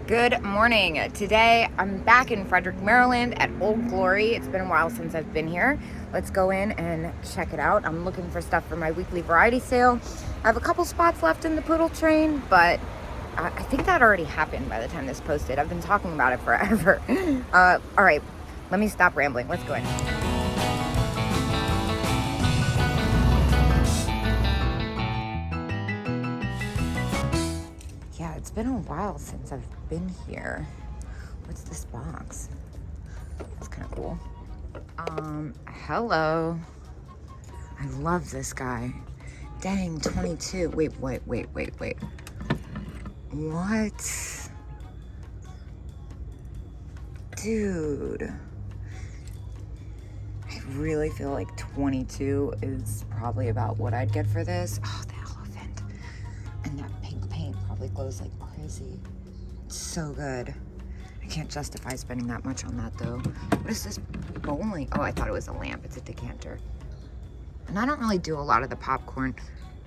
Good morning. Today I'm back in Frederick, Maryland at Old Glory. It's been a while since I've been here. Let's go in and check it out. I'm looking for stuff for my weekly variety sale. I have a couple spots left in the poodle train, but I think that already happened by the time this posted. I've been talking about it forever. All right, let me stop rambling. Let's go in. Yeah, it's been a while since I've been here. What's this box? That's kind of cool. Hello. I love this guy. Dang, 22. Wait. What? Dude. I really feel like 22 is probably about what I'd get for this. Oh, the elephant. And that pink paint probably glows like crazy. It's so good. I can't justify spending that much on that though. What is this bowling? Oh, I thought it was a lamp. It's a decanter. And I don't really do a lot of the popcorn.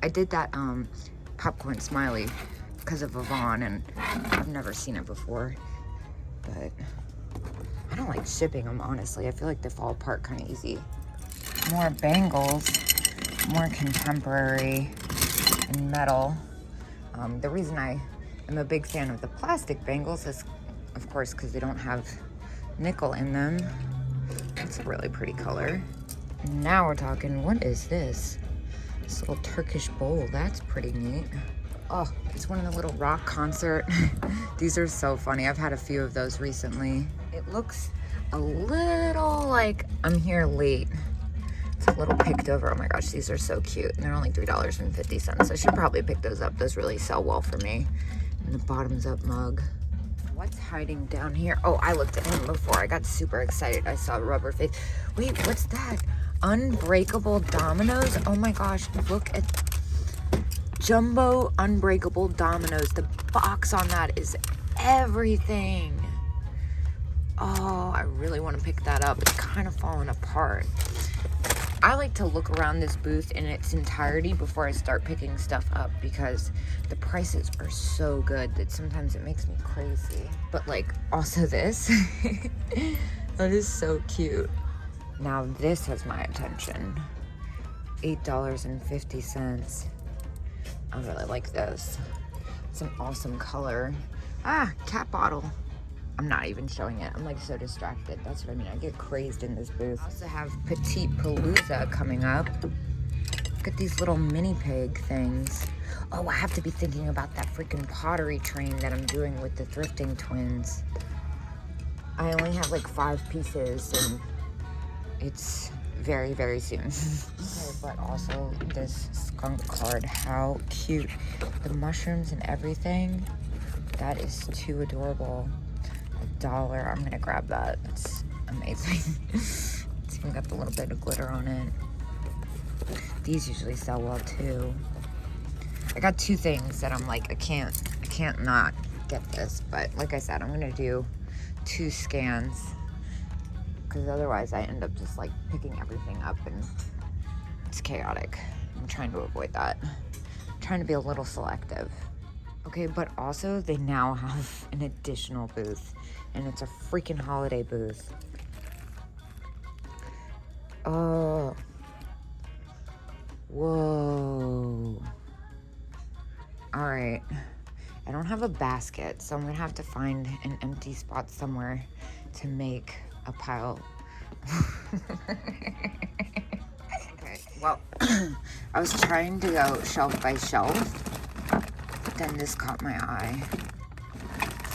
I did that popcorn smiley because of Yvonne, and I've never seen it before. But I don't like shipping them, honestly. I feel like they fall apart kind of easy. More bangles, more contemporary and metal. The reason I am a big fan of the plastic bangles is, of course, because they don't have nickel in them. It's a really pretty color. Now we're talking, what is this? This little Turkish bowl, that's pretty neat. Oh, it's one of the little rock concert. These are so funny. I've had a few of those recently. It looks a little like I'm here late. It's a little picked over. Oh my gosh, these are so cute. And they're only $3.50. I should probably pick those up. Those really sell well for me. And the bottoms up mug. What's hiding down here? Oh, I looked at him before. I got super excited. I saw rubber face. Wait, what's that? Unbreakable dominoes? Oh my gosh, look at jumbo unbreakable dominoes. The box on that is everything. Oh, I really want to pick that up. It's kind of falling apart. I like to look around this booth in its entirety before I start picking stuff up because the prices are so good that sometimes it makes me crazy. But like, also this, that is so cute. Now this has my attention. $8.50. I really like this. It's an awesome color. Ah, cat bottle. I'm not even showing it. I'm like so distracted. That's what I mean. I get crazed in this booth. I also have Petite Palooza coming up. Look at these little mini pig things. Oh, I have to be thinking about that freaking pottery train that I'm doing with the thrifting twins. I only have like 5 pieces and it's very, very soon. Okay, but also this skunk card. How cute. The mushrooms and everything. That is too adorable. $1. I'm gonna grab that. It's amazing. It's even got the little bit of glitter on it. These usually sell well too. I got 2 things that I'm like, I can't not get this. But like I said, I'm gonna do 2 scans because otherwise I end up just like picking everything up and it's chaotic. I'm trying to avoid that. I'm trying to be a little selective. Okay, but also they now have an additional booth, and it's a freaking holiday booth. Oh. Whoa. All right. I don't have a basket, so I'm gonna have to find an empty spot somewhere to make a pile. Okay, well, I was trying to go shelf by shelf. Then this caught my eye.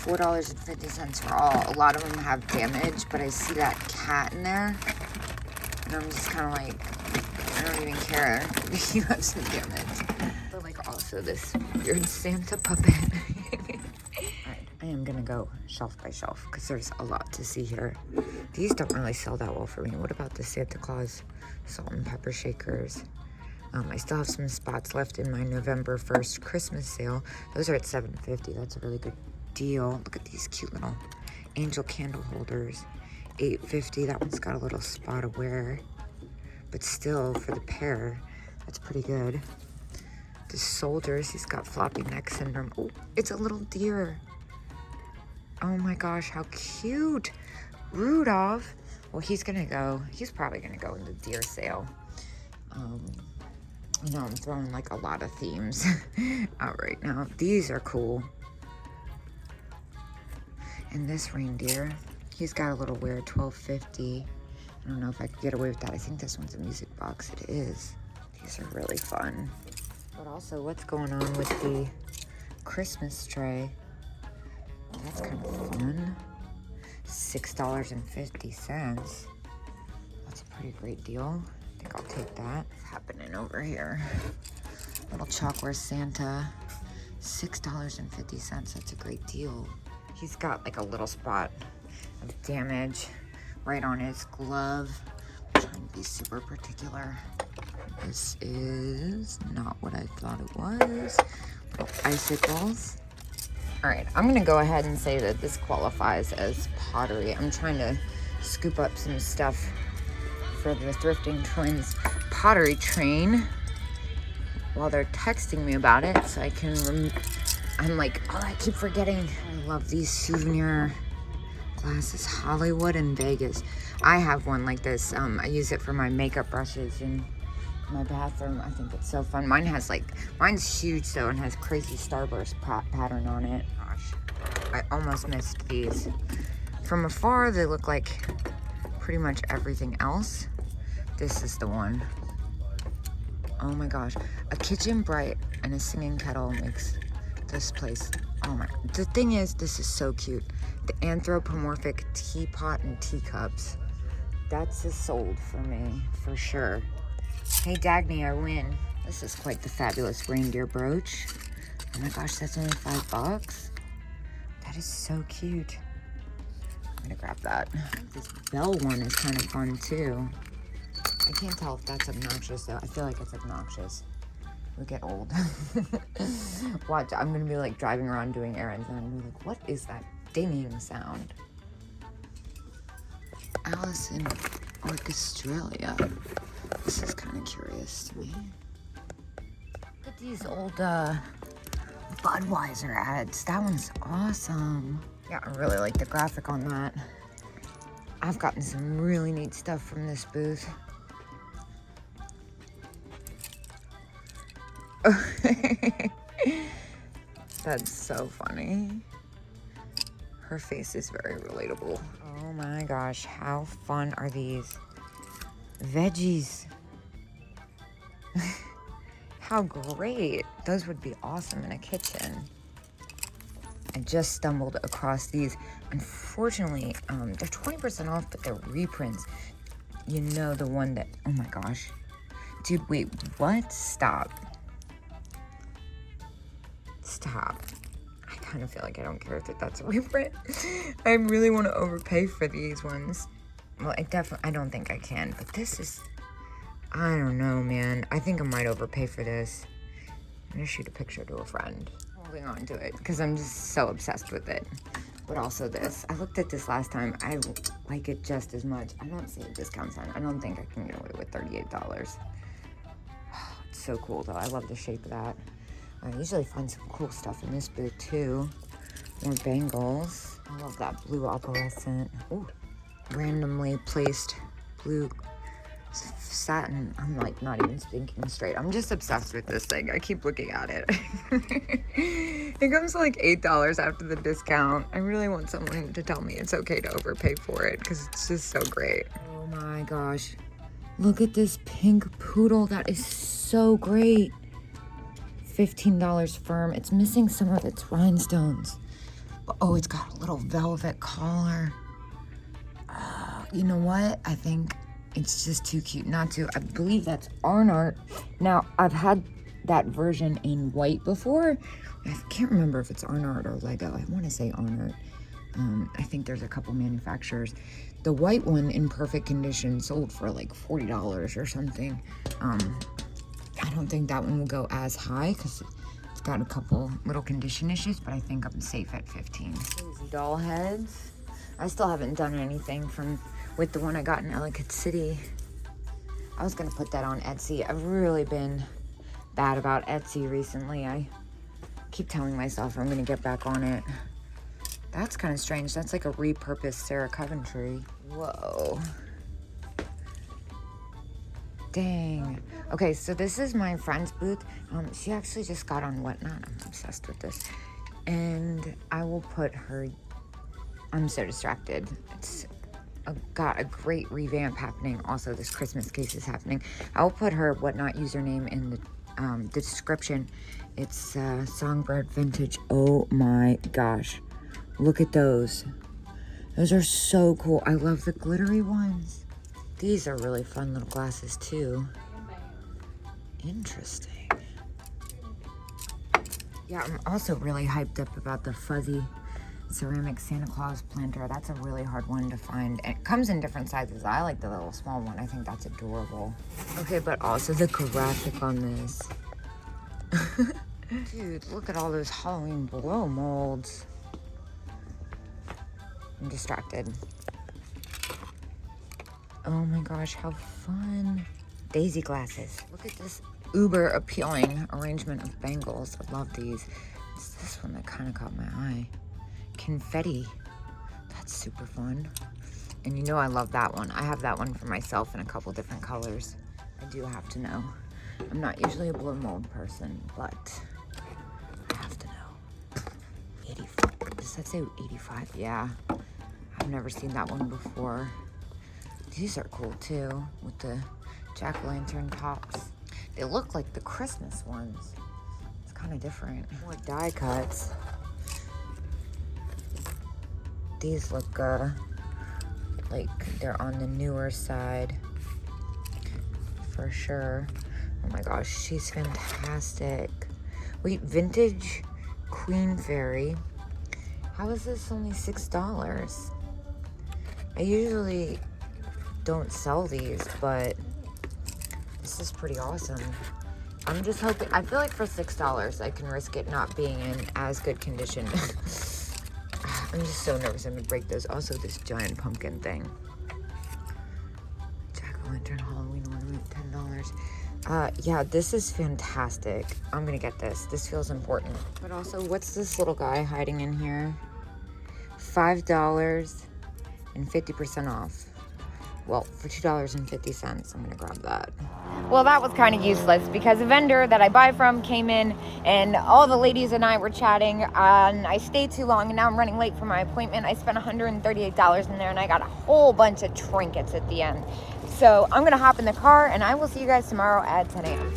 $4.50 for all. A lot of them have damage, but I see that cat in there, and I'm just kind of like, I don't even care if you have some damage. But like also this weird Santa puppet. Alright, I am gonna go shelf by shelf because there's a lot to see here. These don't really sell that well for me. What about the Santa Claus salt and pepper shakers? I still have some spots left in my November 1st Christmas sale. Those are at $7.50. That's a really good deal. Look at these cute little angel candle holders. $8.50. That one's got a little spot of wear. But still, for the pair, that's pretty good. The soldiers, he's got floppy neck syndrome. Oh, it's a little deer. Oh my gosh, how cute. Rudolph. Well, he's probably gonna go in the deer sale. You know, I'm throwing like a lot of themes out right now. These are cool. And this reindeer, he's got a little weird $12.50. I don't know if I could get away with that. I think this one's a music box. It is. These are really fun. But also, what's going on with the Christmas tray? That's kind of fun. $6.50. That's a pretty great deal. I think I'll take that. What's happening over here? Little chalkware Santa. $6.50. That's a great deal. He's got like a little spot of damage right on his glove. I'm trying to be super particular. This is not what I thought it was. Little icicles. All right, I'm gonna go ahead and say that this qualifies as pottery. I'm trying to scoop up some stuff for the Thrifting Twins pottery train while they're texting me about it, so I can, I'm like, oh, I keep forgetting. I love these souvenir glasses, Hollywood and Vegas. I have one like this. I use it for my makeup brushes in my bathroom. I think it's so fun. Mine's huge though and has crazy starburst pattern on it. Gosh, I almost missed these. From afar, they look like pretty much everything else. This is the one. Oh my gosh, a kitchen bright and a singing kettle makes this place. Oh my, the thing is, this is so cute. The anthropomorphic teapot and teacups. That's a sold for me, for sure. Hey Dagny, I win. This is quite the fabulous reindeer brooch. Oh my gosh, that's only $5. That is so cute. I'm gonna grab that. I think this bell one is kind of fun too. I can't tell if that's obnoxious though. I feel like it's obnoxious. We get old. Watch, I'm gonna be like driving around doing errands and I'm gonna be like, what is that dinging sound? Alice in Australia. This is kind of curious to me. Look at these old Budweiser ads. That one's awesome. Yeah, I really like the graphic on that. I've gotten some really neat stuff from this booth. That's so funny. Her face is very relatable. Oh my gosh, how fun are these? Veggies. How great. Those would be awesome in a kitchen. I just stumbled across these. Unfortunately, they're 20% off, but they're reprints. You know, the one that, oh my gosh. Dude, wait, what? Stop. Stop. I kind of feel like I don't care if that's a reprint. I really want to overpay for these ones. Well, I don't think I can, but this is, I don't know, man. I think I might overpay for this. I'm gonna shoot a picture to a friend. Holding on to it, because I'm just so obsessed with it. But also this. I looked at this last time. I like it just as much. I don't see a discount sign. I don't think I can get away with $38. It's so cool, though. I love the shape of that. I usually find some cool stuff in this booth, too. More bangles. I love that blue opalescent. Ooh. Randomly placed blue satin. I'm like not even thinking straight. I'm just obsessed with this thing. I keep looking at it. It comes to like $8 after the discount. I really want someone to tell me it's okay to overpay for it because it's just so great. Oh my gosh. Look at this pink poodle. That is so great. $15 firm. It's missing some of its rhinestones. Oh, it's got a little velvet collar. You know what? I think it's just too cute not to. I believe that's Arnart. Now, I've had that version in white before. I can't remember if it's Arnart or Lego. I want to say Arnart. I think there's a couple manufacturers. The white one in perfect condition sold for like $40 or something. I don't think that one will go as high because it's got a couple little condition issues, but I think I'm safe at 15. These doll heads. I still haven't done anything with the one I got in Ellicott City. I was gonna put that on Etsy. I've really been bad about Etsy recently. I keep telling myself I'm gonna get back on it, That's kind of strange. That's like a repurposed Sarah Coventry. Whoa. Dang. Okay, so this is my friend's booth. She actually just got on Whatnot. I'm obsessed with this. And I will put her... I'm so distracted. It's got a great revamp happening. Also, this Christmas case is happening. I will put her Whatnot username in the description. It's Songbirdvintage. Oh my gosh. Look at those. Those are so cool. I love the glittery ones. These are really fun little glasses too. Interesting. Yeah, I'm also really hyped up about the fuzzy ceramic Santa Claus planter. That's a really hard one to find. And it comes in different sizes. I like the little small one. I think that's adorable. Okay, but also the graphic on this. Dude, look at all those Halloween blow molds. I'm distracted. Oh my gosh, how fun. Daisy glasses. Look at this uber appealing arrangement of bangles. I love these. It's this one that kind of caught my eye. Confetti. That's super fun. And you know I love that one. I have that one for myself in a couple different colors. I do have to know. I'm not usually a blow mold person, but I have to know. 85. Does that say 85? Yeah. I've never seen that one before. These are cool too, with the jack-o'-lantern tops. They look like the Christmas ones. It's kind of different. More die cuts. These look like they're on the newer side for sure. Oh my gosh, she's fantastic. Wait, vintage Queen Fairy. How is this only $6? I usually don't sell these, but this is pretty awesome. I'm just hoping, I feel like for $6 I can risk it not being in as good condition. I'm just so nervous I'm gonna break those. Also this giant pumpkin thing. Jack-o'-lantern Halloween ornament, $10. Yeah, this is fantastic. I'm gonna get this. This feels important. But also, what's this little guy hiding in here? $5 and 50% off. Well, for $2.50, I'm gonna grab that. Well, that was kind of useless because a vendor that I buy from came in and all the ladies and I were chatting and I stayed too long and now I'm running late for my appointment. I spent $138 in there and I got a whole bunch of trinkets at the end. So I'm gonna hop in the car and I will see you guys tomorrow at 10 a.m.